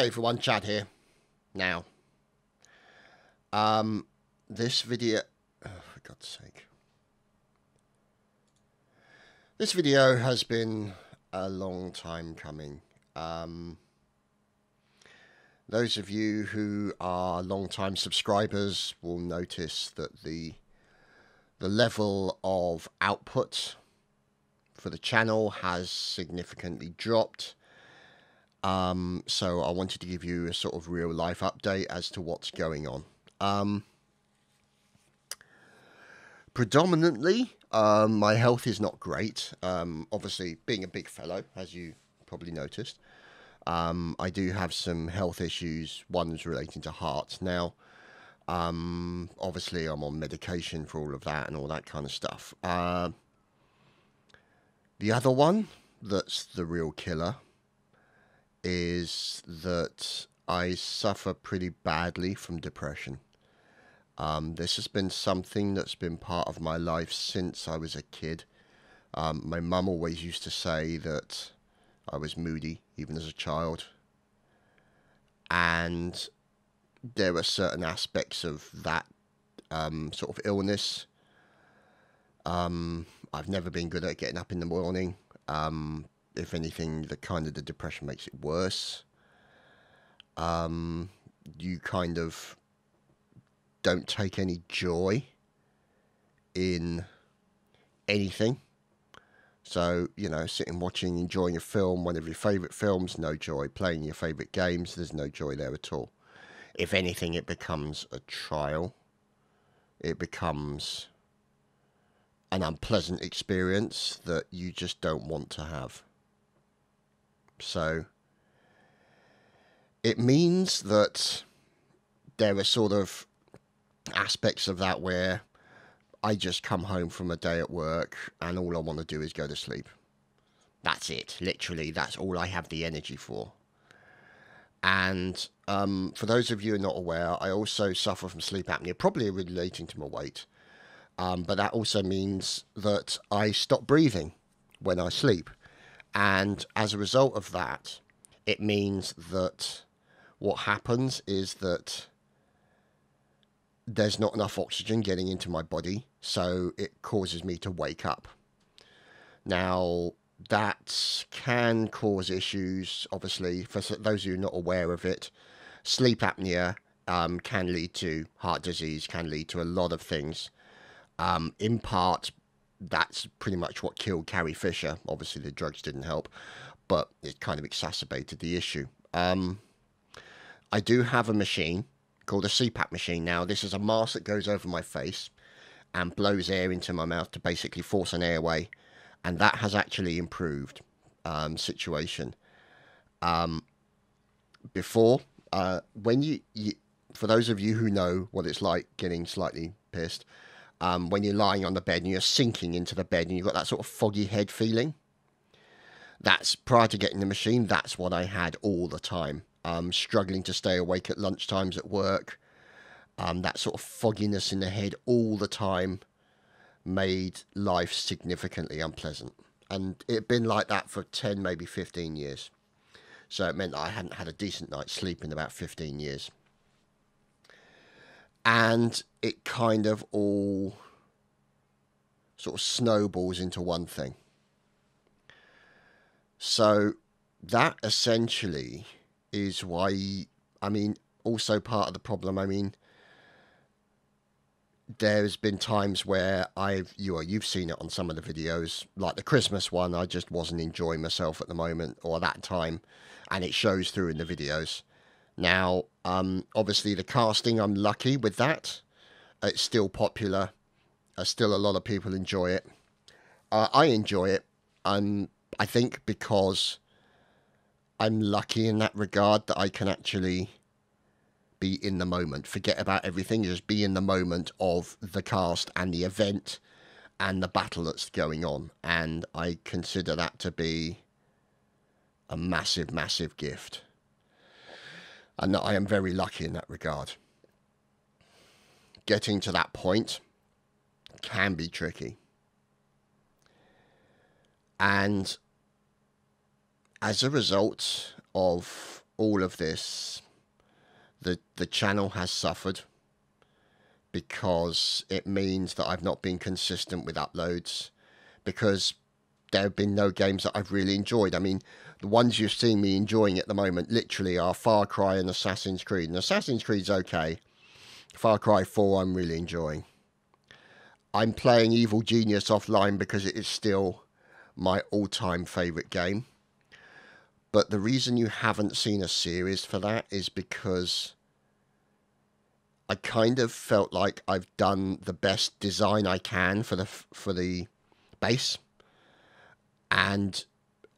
Hey everyone, Chad here. Now, this video, oh, for God's sake. This video has been a long time coming. Those of you who are long-time subscribers will notice that the level of output for the channel has significantly dropped. So I wanted to give you a sort of real life update as to what's going on. Predominantly, my health is not great. Obviously, being a big fellow, as you probably noticed, I do have some health issues. One's relating to heart. Now, obviously, I'm on medication for all of that and all that kind of stuff. The other one that's the real killer is that I suffer pretty badly from depression. This has been something that's been part of my life since I was a kid. My mum always used to say that I was moody, even as a child. And there were certain aspects of that sort of illness. I've never been good at getting up in the morning. If anything, the depression makes it worse. You kind of don't take any joy in anything. So, you know, sitting, watching, enjoying a film, one of your favourite films, no joy. Playing your favourite games, there's no joy there at all. If anything, it becomes a trial. It becomes an unpleasant experience that you just don't want to have. So it means that there are sort of aspects of that where I just come home from a day at work and all I want to do is go to sleep. That's it. Literally, that's all I have the energy for. And for those of you who are not aware, I also suffer from sleep apnea, probably relating to my weight. But that also means that I stop breathing when I sleep. And as a result of that, it means that what happens is that there's not enough oxygen getting into my body, so it causes me to wake up. Now, that can cause issues, obviously, for those of you not aware of it. Sleep apnea can lead to heart disease, can lead to a lot of things. In part, that's pretty much what killed Carrie Fisher. Obviously, the drugs didn't help, but it kind of exacerbated the issue. I do have a machine called a CPAP machine. Now, this is a mask that goes over my face and blows air into my mouth to basically force an airway, and that has actually improved situation. Before, when you, for those of you who know what it's like getting slightly pissed, when you're lying on the bed and you're sinking into the bed and you've got that sort of foggy head feeling. That's, prior to getting the machine, that's what I had all the time. Struggling to stay awake at lunchtimes at work. That sort of fogginess in the head all the time made life significantly unpleasant. And it had been like that for 10, maybe 15 years. So it meant that I hadn't had a decent night's sleep in about 15 years. And it kind of all sort of snowballs into one thing. So that essentially is why, I mean, also part of the problem, I mean, there's been times where you've seen it on some of the videos, like the Christmas one, I just wasn't enjoying myself at the moment, or that time, and it shows through in the videos. Now, obviously the casting, I'm lucky with that. It's still popular. Still a lot of people enjoy it. I enjoy it. I think because I'm lucky in that regard that I can actually be in the moment. Forget about everything. Just be in the moment of the cast and the event and the battle that's going on. And I consider that to be a massive, massive gift. And I am very lucky in that regard. Getting to that point can be tricky. And as a result of all of this, the channel has suffered because it means that I've not been consistent with uploads, because there have been no games that I've really enjoyed. I mean, the ones you've seen me enjoying at the moment literally are Far Cry and Assassin's Creed. And Assassin's Creed's okay. Far Cry 4 I'm really enjoying. I'm playing Evil Genius offline because it is still my all-time favourite game. But the reason you haven't seen a series for that is because I kind of felt like I've done the best design I can for the base. And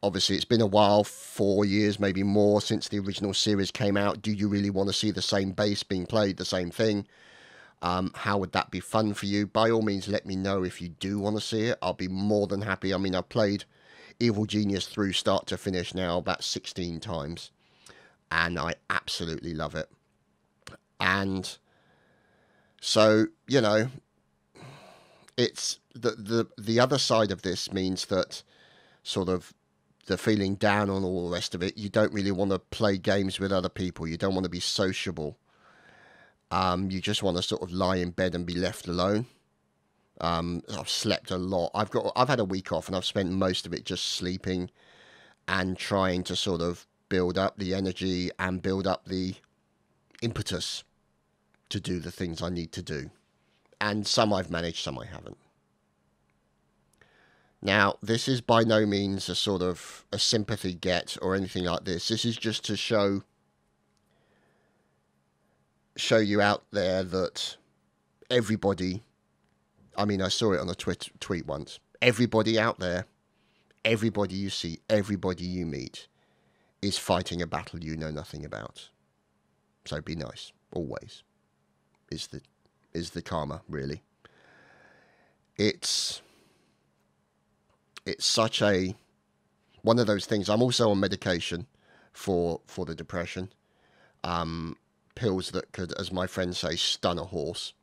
obviously it's been a while, 4 years, maybe more, since the original series came out. Do you really want to see the same base being played, the same thing? How would that be fun for you? By all means, let me know if you do want to see it. I'll be more than happy. I mean, I've played Evil Genius through start to finish now about 16 times, and I absolutely love it. And so, you know, it's the other side of this means that sort of the feeling down on all the rest of it, you don't really want to play games with other people. You don't want to be sociable. You just want to sort of lie in bed and be left alone. I've slept a lot. I've had a week off, and I've spent most of it just sleeping and trying to sort of build up the energy and build up the impetus to do the things I need to do. And some I've managed, some I haven't. Now, this is by no means a sort of a sympathy get or anything like this. This is just to show you out there that everybody, I mean, I saw it on a tweet once, everybody out there, everybody you see, everybody you meet is fighting a battle you know nothing about. So be nice, always, is the karma, really. It's such a, one of those things. I'm also on medication for the depression. Pills that could, as my friends say, stun a horse.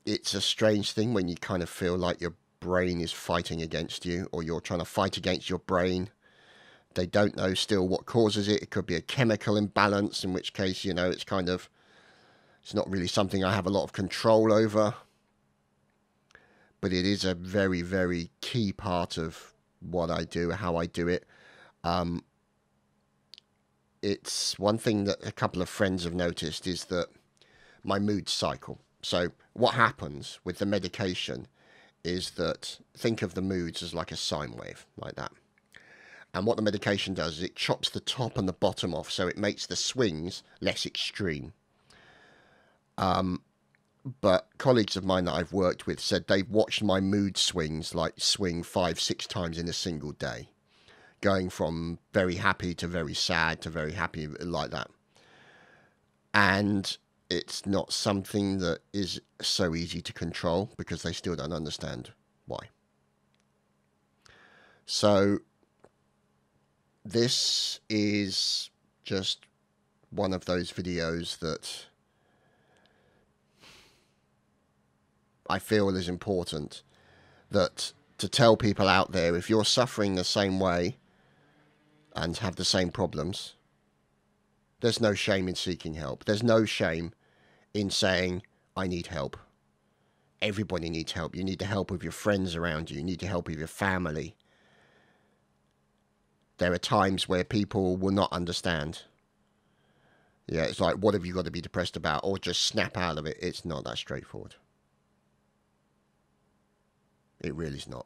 It's a strange thing when you kind of feel like your brain is fighting against you, or you're trying to fight against your brain. They don't know still what causes it. It could be a chemical imbalance, in which case, you know, it's kind of, it's not really something I have a lot of control over. But it is a very, very key part of what I do, how I do it. It's one thing that a couple of friends have noticed is that my mood cycle. So what happens with the medication is that, think of the moods as like a sine wave, like that. And what the medication does is it chops the top and the bottom off, so it makes the swings less extreme. But colleagues of mine that I've worked with said they've watched my mood swings like swing 5-6 times in a single day, going from very happy to very sad to very happy, like that. And it's not something that is so easy to control because they still don't understand why. So this is just one of those videos that I feel is important, that to tell people out there, if you're suffering the same way and have the same problems, there's no shame in seeking help. There's no shame in saying, I need help. Everybody needs help. You need to help with your friends around you. You need to help with your family. There are times where people will not understand. Yeah, it's like, what have you got to be depressed about? Or just snap out of it. It's not that straightforward. It really is not.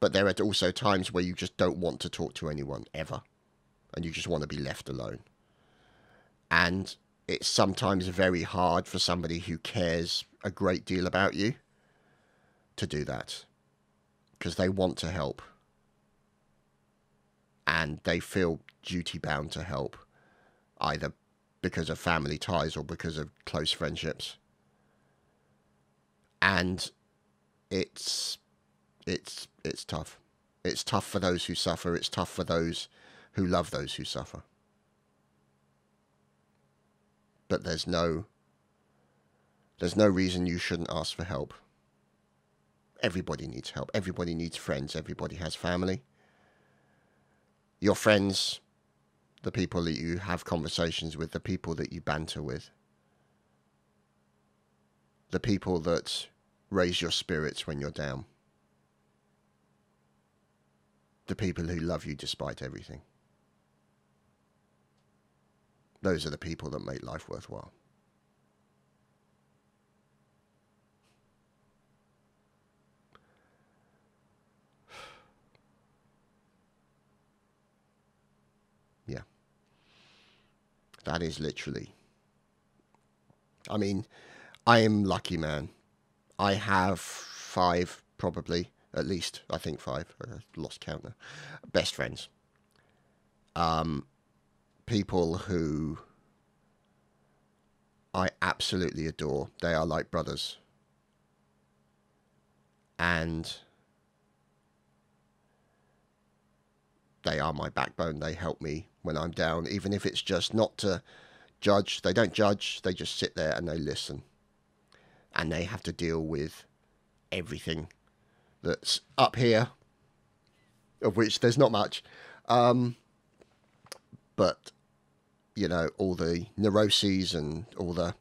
But there are also times where you just don't want to talk to anyone, ever. And you just want to be left alone. And it's sometimes very hard for somebody who cares a great deal about you to do that. Because they want to help. And they feel duty-bound to help. Either because of family ties or because of close friendships. And it's tough. It's tough for those who suffer. It's tough for those who love those who suffer. But there's no reason you shouldn't ask for help. Everybody needs help. Everybody needs friends. Everybody has family. Your friends, the people that you have conversations with, the people that you banter with, the people that raise your spirits when you're down, the people who love you despite everything. Those are the people that make life worthwhile. Yeah. That is literally. I mean, I am lucky, man. I have 5, probably, at least, I think 5. I lost count now. Best friends. People who I absolutely adore. They are like brothers. And they are my backbone. They help me when I'm down, even if it's just not to judge. They don't judge. They just sit there and they listen. And they have to deal with everything that's up here, of which there's not much. But, you know, all the neuroses and all the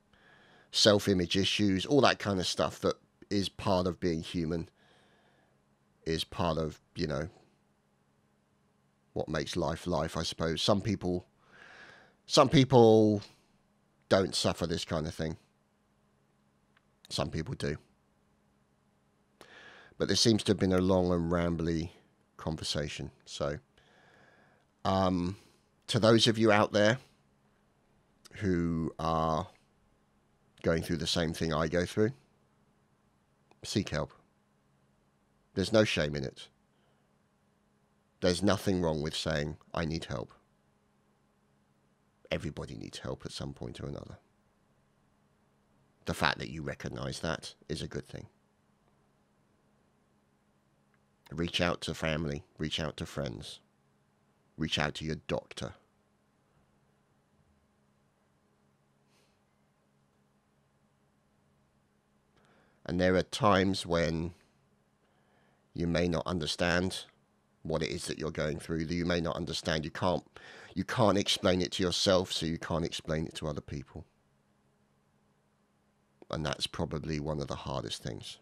self-image issues, all that kind of stuff that is part of being human, is part of, you know, what makes life life, I suppose. Some people don't suffer this kind of thing. Some people do. But there seems to have been a long and rambly conversation. So, to those of you out there who are going through the same thing I go through, seek help. There's no shame in it. There's nothing wrong with saying, I need help. Everybody needs help at some point or another. The fact that you recognize that is a good thing. Reach out to family, reach out to friends, reach out to your doctor. And there are times when you may not understand what it is that you're going through, that you may not understand. You can't explain it to yourself, so you can't explain it to other people. And that's probably one of the hardest things.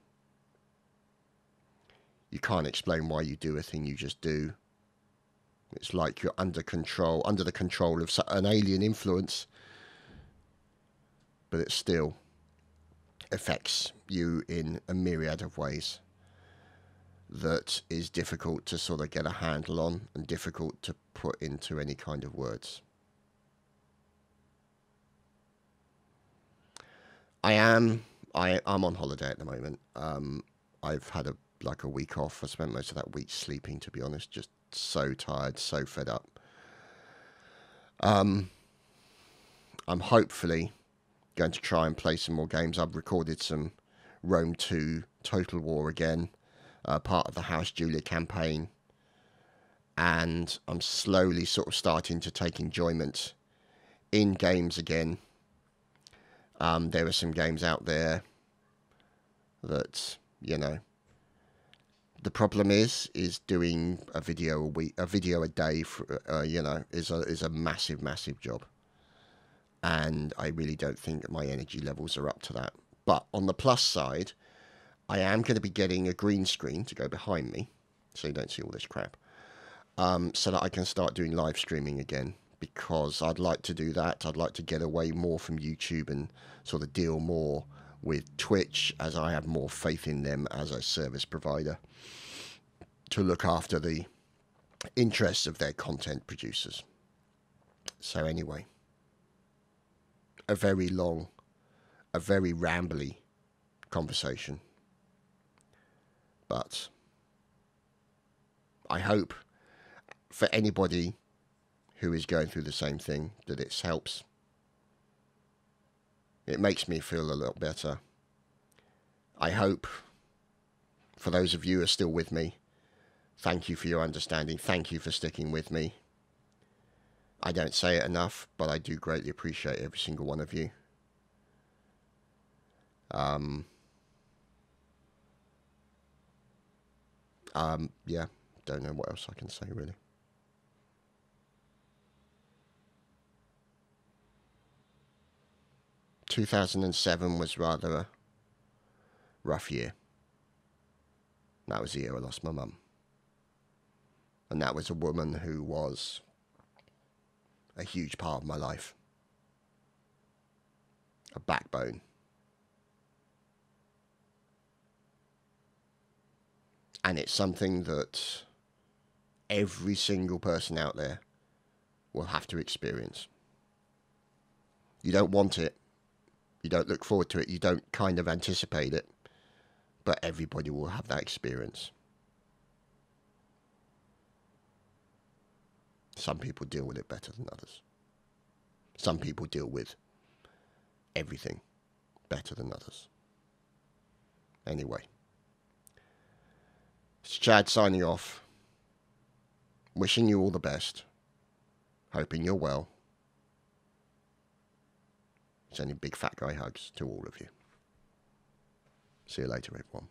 You can't explain why you do a thing, you just do. It's like you're under the control of an alien influence, but it still affects you in a myriad of ways that is difficult to sort of get a handle on and difficult to put into any kind of words. I'm on holiday at the moment. I've had a week off. I spent most of that week sleeping, to be honest, just so tired, so fed up. I'm hopefully going to try and play some more games. I've recorded some Rome 2 Total War again, part of the House Julia campaign, and I'm slowly sort of starting to take enjoyment in games again. There are some games out there that, you know, the problem is doing a video a day, for, you know, is a massive job. And I really don't think my energy levels are up to that. But on the plus side, I am going to be getting a green screen to go behind me, so you don't see all this crap, so that I can start doing live streaming again, because I'd like to do that. I'd like to get away more from YouTube and sort of deal more with Twitch, as I have more faith in them as a service provider to look after the interests of their content producers. So anyway, a very long, a very rambly conversation. But I hope for anybody who is going through the same thing that it helps. It makes me feel a little better. I hope for those of you who are still with me, thank you for your understanding. Thank you for sticking with me. I don't say it enough, but I do greatly appreciate every single one of you. Yeah, don't know what else I can say, really. 2007 was rather a rough year. That was the year I lost my mum. And that was a woman who was a huge part of my life. A backbone. And it's something that every single person out there will have to experience. You don't want it. You don't look forward to it. You don't kind of anticipate it. But everybody will have that experience. Some people deal with it better than others. Some people deal with everything better than others. Anyway. It's Chad signing off. Wishing you all the best. Hoping you're well. Sending big fat guy hugs to all of you. See you later, everyone.